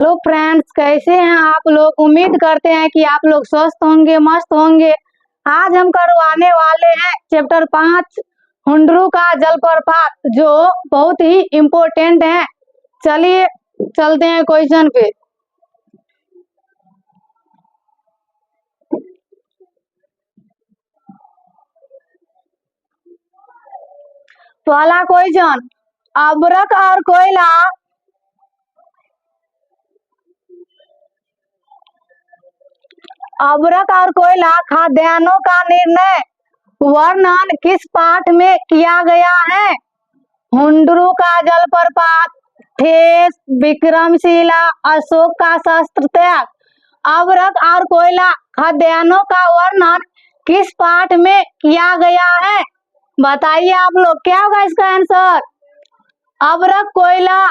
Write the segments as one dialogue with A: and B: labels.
A: Hello friends, कैसे हैं आप लोग। उम्मीद करते हैं कि आप लोग स्वस्थ होंगे, मस्त होंगे। आज हम करवाने वाले हैं चैप्टर 5 हुंडरू का जलप्रपात, जो बहुत ही इम्पोर्टेंट है। चलिए चलते हैं क्वेश्चन पे। पहला क्वेश्चन, अभ्रक और कोयला खाद्यान्नों का निर्णय वर्णन किस पाठ में किया गया है। हुंडरू का जलप्रपात, थेस, विक्रमशिला, अशोक का शस्त्र त्याग। अभ्रक और कोयला खाद्यान्नों का वर्णन किस पाठ में किया गया है, बताइए आप लोग, क्या होगा इसका आंसर। अभ्रक कोयला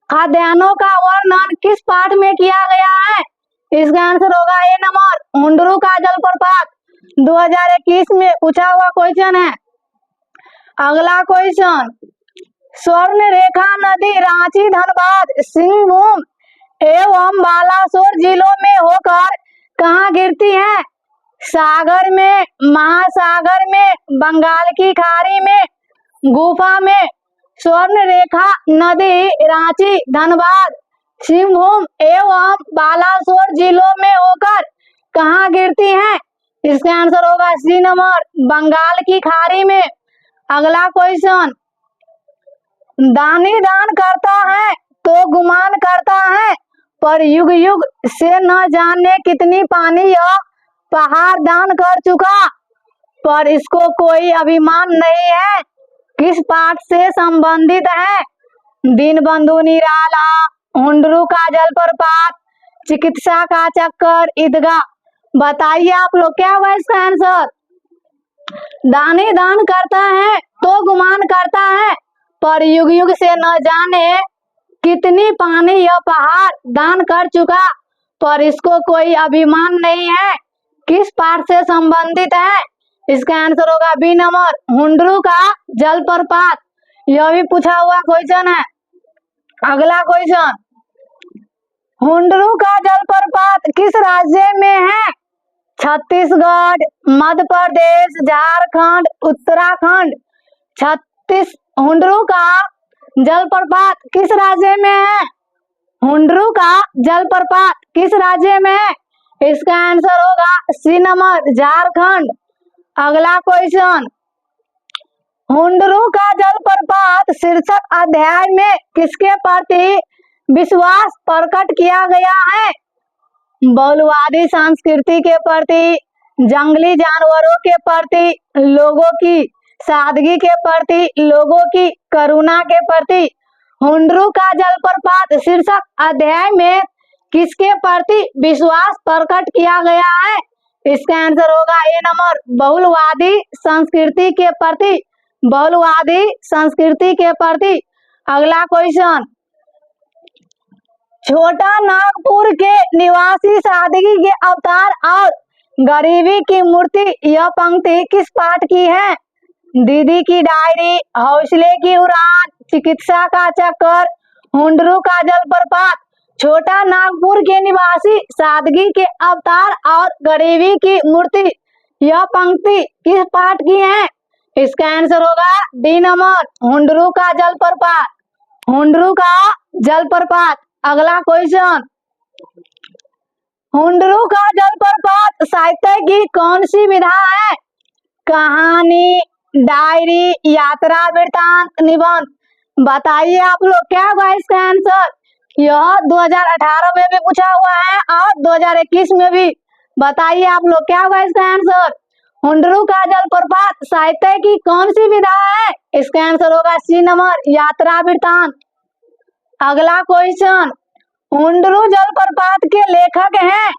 A: खाद्यान्नों का वर्णन किस पाठ में किया गया है, इसका आंसर होगा ए नंबर, हुंडरू का जलप्रपात। 2021 में पूछा हुआ क्वेश्चन है। अगला क्वेश्चन, स्वर्ण रेखा नदी रांची, धनबाद, सिंहभूम एवं बालासोर जिलों में होकर कहाँ गिरती है। सागर में, महासागर में, बंगाल की खाड़ी में, गुफा में। स्वर्ण रेखा नदी रांची, धनबाद, सिंहभूम एवं बालासोर जिलों में होकर कहाँ गिरती है, इसका आंसर होगा सी नंबर, बंगाल की खाड़ी में। अगला क्वेश्चन, दानी दान करता है तो गुमान करता है, पर युग युग से न जाने कितनी पानी यह पहाड़ दान कर चुका, पर इसको कोई अभिमान नहीं है, किस पाठ से संबंधित है। दीनबंधु निराला, हुंडरू का जलप्रपात, चिकित्सा का चक्कर, ईदगाह। बताइए आप लोग, क्या हुआ इसका आंसर। दानी दान करता है तो गुमान करता है, पर युग युग से न जाने कितनी पानी यह पहाड़ दान कर चुका, पर इसको कोई अभिमान नहीं है, किस पाठ से संबंधित है, इसका आंसर होगा बी नंबर, हुंडरू का जलप्रपात। यह भी पूछा हुआ क्वेश्चन है। अगला क्वेश्चन, हुंडरू का जलप्रपात किस राज्य में है। छत्तीसगढ़, मध्य प्रदेश, झारखंड, उत्तराखंड। हुंडरू का जलप्रपात किस राज्य में है। हुंडरू का जलप्रपात किस राज्य में है, इसका आंसर होगा सी नंबर, झारखंड। अगला क्वेश्चन, हुंडरू का जलप्रपात शीर्षक अध्याय में किसके प्रति विश्वास प्रकट किया गया है। बहुलवादी संस्कृति के प्रति, जंगली जानवरों के प्रति, लोगों की सादगी के प्रति, लोगों की करुणा के प्रति। हुंडरू का जलप्रपात शीर्षक अध्याय में किसके प्रति विश्वास प्रकट किया गया है, इसका आंसर होगा ए नंबर, बहुलवादी संस्कृति के प्रति, बहुलवादी संस्कृति के प्रति। अगला क्वेश्चन, छोटा नागपुर के निवासी सादगी के अवतार और गरीबी की मूर्ति, यह पंक्ति किस पाठ की है। दीदी की डायरी, हौसले की उड़ान, चिकित्सा का चक्कर, हुंडरू का जलप्रपात। छोटा नागपुर के निवासी सादगी के अवतार और गरीबी की मूर्ति, यह पंक्ति किस पाठ की है, इसका आंसर होगा डी नंबर, हुंडरू का जलप्रपात, हुंडरू का जलप्रपात। अगला क्वेश्चन, हुंडरू का जलप्रपात साहित्य की कौन सी विधा है। कहानी, डायरी, यात्रा वृत्तांत, निबंध। बताइए आप लोग, क्या होगा इसका आंसर। यह 2018 में भी पूछा हुआ है और 2021 में भी। बताइए आप लोग, क्या होगा इसका आंसर। हुंडरू का जलप्रपात साहित्य की कौन सी विधा है, इसका आंसर होगा सी नंबर, यात्रा वृत्तांत। अगला क्वेश्चन, हुंडरू जलप्रपात के लेखक हैं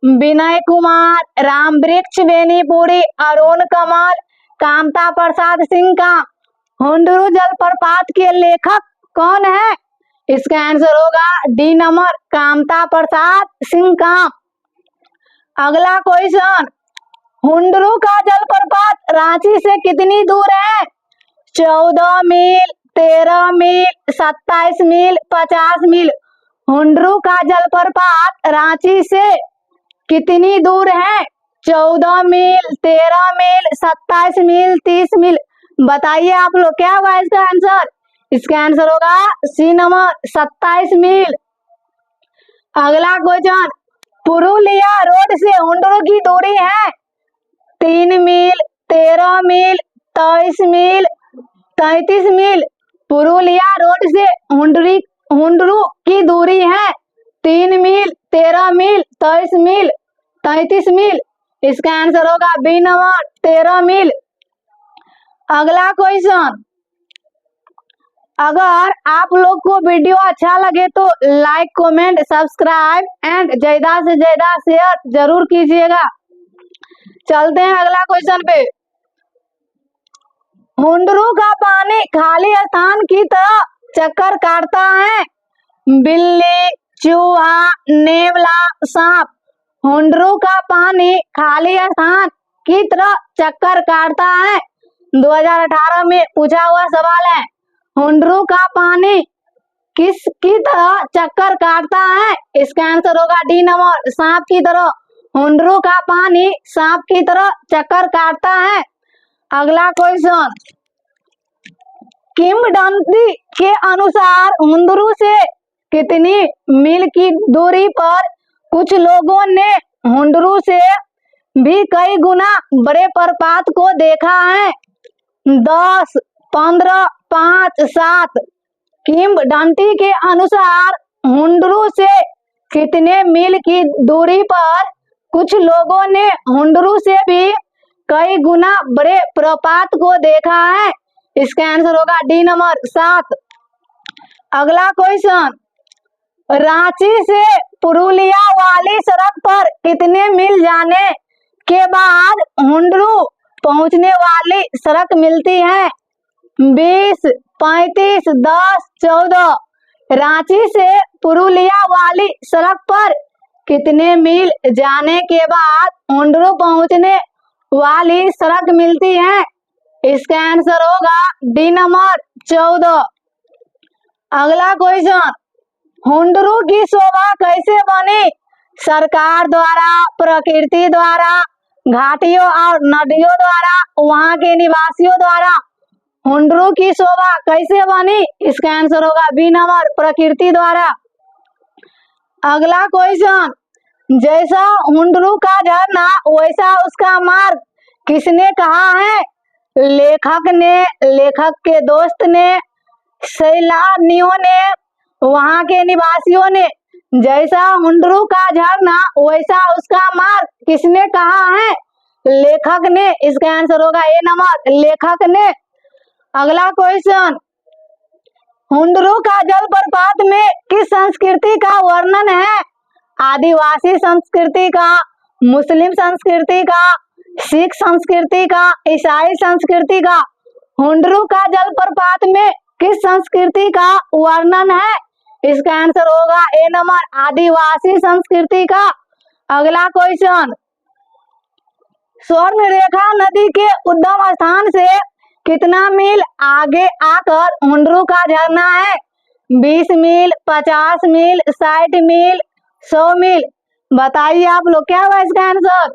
A: विनय कुमार, रामवृक्ष बेनीपुरी, अरुण कमल, कामता प्रसाद सिंह का। हुंडरू जलप्रपात के लेखक कौन है, इसका आंसर होगा डी नंबर, कामता प्रसाद सिंह का। अगला क्वेश्चन, हुंडरू का जलप्रपात रांची से कितनी दूर है। 14 मील, 13 मील, 27 मील, 50 मील। हुंडरू का जलप्रपात रांची से कितनी दूर है? 14 मील, 13 मील, 27 मील, 30 मील। बताइए आप लोग क्या होगा इसका आंसर? इसका आंसर होगा सी नंबर 27 मील। अगला क्वेश्चन, पुरुलिया रोड से हुंडरू की दूरी है 3 मील, 13 मील, 23 मील, 33 मील। पुरुलिया रोड से हुंडरू की दूरी है 3 मील, 13 मील, 23 मील, 33 मील। इसका आंसर होगा बी नंबर 13 मील। अगला क्वेश्चन, अगर आप लोग को वीडियो अच्छा लगे तो लाइक, कमेंट, सब्सक्राइब एंड ज्यादा से ज्यादा शेयर जरूर कीजिएगा। चलते हैं अगला क्वेश्चन पे। हुंडरू का पानी खाली स्थान की तरह चक्कर काटता है। बिल्ली, चूहा, नेवला, सांप। हुंडरू का पानी खाली स्थान की तरह चक्कर काटता है। 2018 में पूछा हुआ सवाल है। हुंडरू का पानी किसकी तरह चक्कर काटता है? इसका आंसर होगा डी नंबर, सांप की तरह। हुंडरू का पानी सांप की तरह चक्कर काटता है। अगला क्वेश्चन, किंवदंती के अनुसार हुंडरू से कितनी मील की दूरी पर कुछ लोगों ने हुंडरू से भी कई गुना बड़े प्रपात को देखा है? 10, 15, 5, 7। किंवदंती के अनुसार हुंडरू से कितने मील की दूरी पर कुछ लोगों ने हुंडरू से भी कई गुना बड़े प्रपात को देखा है? इसका आंसर होगा डी नंबर 7। अगला क्वेश्चन, रांची से पुरुलिया वाली सड़क पर कितने मील जाने के बाद हुंडरू पहुंचने वाली सड़क मिलती है? 20, 35, 10, 14। रांची से पुरुलिया वाली सड़क पर कितने मील जाने के बाद हुंडरू पहुंचने वाली सड़क मिलती है? इसका आंसर होगा डी नंबर 14। अगला क्वेश्चन, हुंडरू की शोभा कैसे बनी? सरकार द्वारा, प्रकृति द्वारा, घाटियों और नदियों द्वारा, वहां के निवासियों द्वारा। हुंडरू की शोभा कैसे बनी? इसका आंसर होगा बी नंबर, प्रकृति द्वारा। अगला क्वेश्चन, जैसा हुंडरू का झरना वैसा उसका मार्ग किसने कहा है? लेखक ने, लेखक के दोस्त ने, सैलानियों ने, वहां के निवासियों ने। जैसा हुंडरू का झरना वैसा उसका मार्ग किसने कहा है? लेखक ने। इसका आंसर होगा ए नंबर, लेखक ने। अगला क्वेश्चन, हुंडरू का जलप्रपात में किस संस्कृति का वर्णन है? आदिवासी संस्कृति का, मुस्लिम संस्कृति का, सिख संस्कृति का, ईसाई संस्कृति का। हुंडरू का जलप्रपात में किस संस्कृति का वर्णन है? इसका आंसर होगा ए नंबर, आदिवासी संस्कृति का। अगला क्वेश्चन, स्वर्णरेखा नदी के उद्गम स्थान से कितना मील आगे आकर हुंडरू का झरना है? 20 मील, 50 मील, 60 मील, 100 मील। बताइए आप लोग क्या होगा इसका आंसर?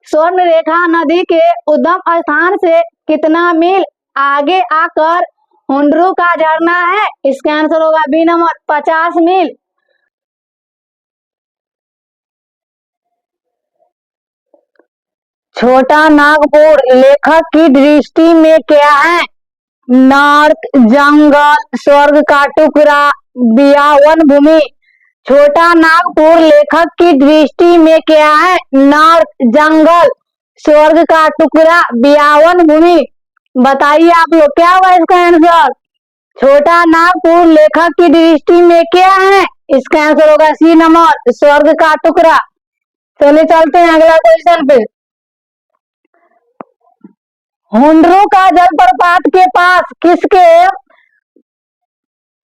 A: स्वर्णरेखा नदी के उद्गम स्थान से कितना मील आगे आकर हुंडरू का झरना है? इसका आंसर होगा बी नंबर, 50 मील। छोटा नागपुर लेखक की दृष्टि में क्या है? नर्क, जंगल, स्वर्ग का टुकड़ा, बियावन भूमि। छोटा नागपुर लेखक की दृष्टि में क्या है? नर्क, जंगल, स्वर्ग का टुकड़ा, बियावन भूमि। बताइए आप लोग क्या होगा इसका आंसर? छोटा नागपुर लेखक की दृष्टि में क्या है? इसका आंसर होगा सी नंबर, स्वर्ग का टुकड़ा। चलिए चलते हैं अगला क्वेश्चन पे। हुंडरू का जलप्रपात के पास किसके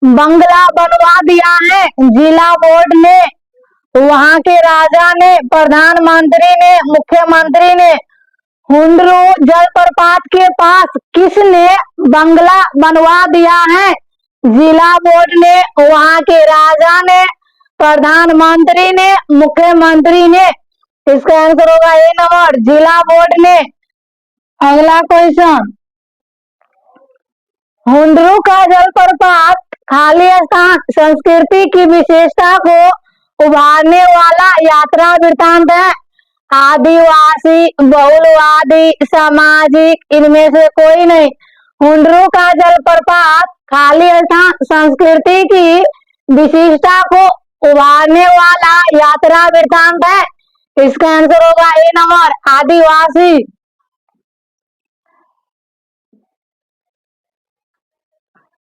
A: बंगला बनवा दिया है? जिला बोर्ड ने, वहां के राजा ने, प्रधानमंत्री ने, मुख्यमंत्री ने। हुंडरू जलप्रपात के पास किसने बंगला बनवा दिया है? जिला बोर्ड ने, वहां के राजा ने, प्रधानमंत्री ने, मुख्यमंत्री ने। इसका आंसर होगा ए नंबर, जिला बोर्ड ने। अगला क्वेश्चन, हुंडरू का जलप्रपात खाली स्थान संस्कृति की विशेषता को उभारने वाला यात्रा वृत्तांत है। आदिवासी, बहुलवादी, सामाजिक, इनमें से कोई नहीं। हुंडरू का जलप्रपात खाली स्थान संस्कृति की विशिष्टता को उभारने वाला यात्रा वृत्तांत है। इसका आंसर होगा ए नंबर, आदिवासी।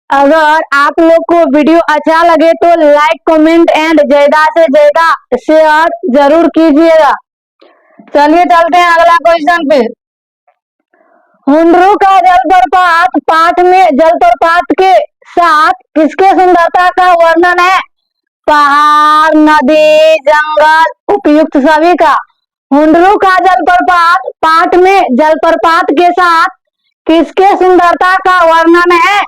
A: अगर आप लोग को वीडियो अच्छा लगे तो लाइक, कमेंट एंड ज्यादा से ज्यादा शेयर जरूर कीजिएगा। चलिए चलते हैं अगला क्वेश्चन पे। हुंडरू का जलप्रपात पाठ में जलप्रपात के साथ किसके सुंदरता का वर्णन है? पहाड़, नदी, जंगल, उपयुक्त सभी का। हुंडरू का जलप्रपात पाठ में जलप्रपात के साथ किसके सुंदरता का वर्णन है?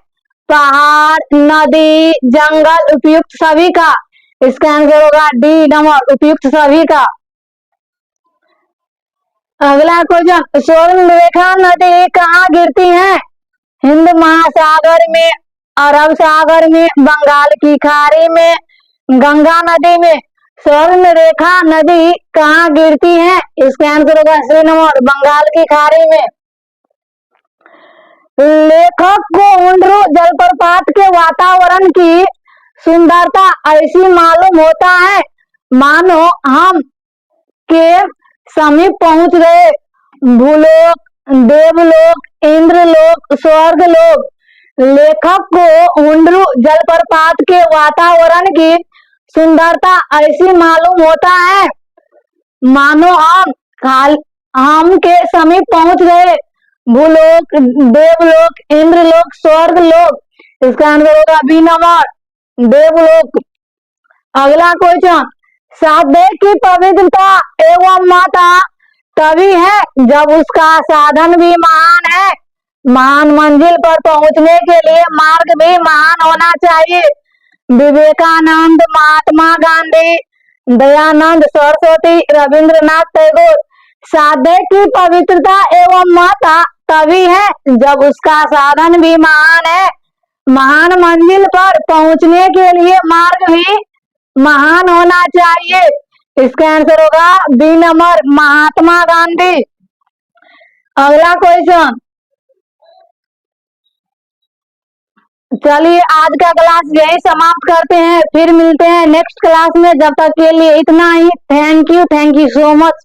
A: पहाड़, नदी, जंगल, उपयुक्त सभी का। इसका आंसर होगा डी नंबर, उपयुक्त सभी का। अगला क्वेश्चन, स्वर्णरेखा नदी कहाँ गिरती है? हिंद महासागर में, अरब सागर में, बंगाल की खाड़ी में, गंगा नदी में। स्वर्णरेखा नदी कहाँ गिरती है? इसका आंसर होगा सी नंबर, बंगाल की खाड़ी में। लेखक को हुंडरू जलप्रपात के वातावरण की सुंदरता ऐसी मालूम होता है मानो हम के समीप पहुंच गए। भूलोक, देवलोक, इंद्रलोक, स्वर्गलोक। लेखक को हुंडरू जलप्रपात के वातावरण की सुंदरता ऐसी मालूम होता है मानो हम के समीप पहुंच गए। भूलोक, देवलोक, इंद्रलोक, स्वर्गलोक। इसका आंसर होगा बी नंबर, देवलोक। अगला क्वेश्चन, साधे की पवित्रता एवं माता तभी है जब उसका साधन भी महान है। महान मंजिल पर पहुंचने के लिए मार्ग भी महान होना चाहिए। विवेकानंद, महात्मा गांधी, दयानंद सरस्वती, रविंद्रनाथ टैगोर। साधे की पवित्रता एवं माता तभी है जब उसका साधन भी महान है। महान मंजिल पर पहुंचने के लिए मार्ग भी महान होना चाहिए। इसका आंसर होगा बी नंबर, महात्मा गांधी। अगला क्वेश्चन, चलिए आज का क्लास यही समाप्त करते हैं, फिर मिलते हैं नेक्स्ट क्लास में। जब तक के लिए इतना ही। Thank you so much.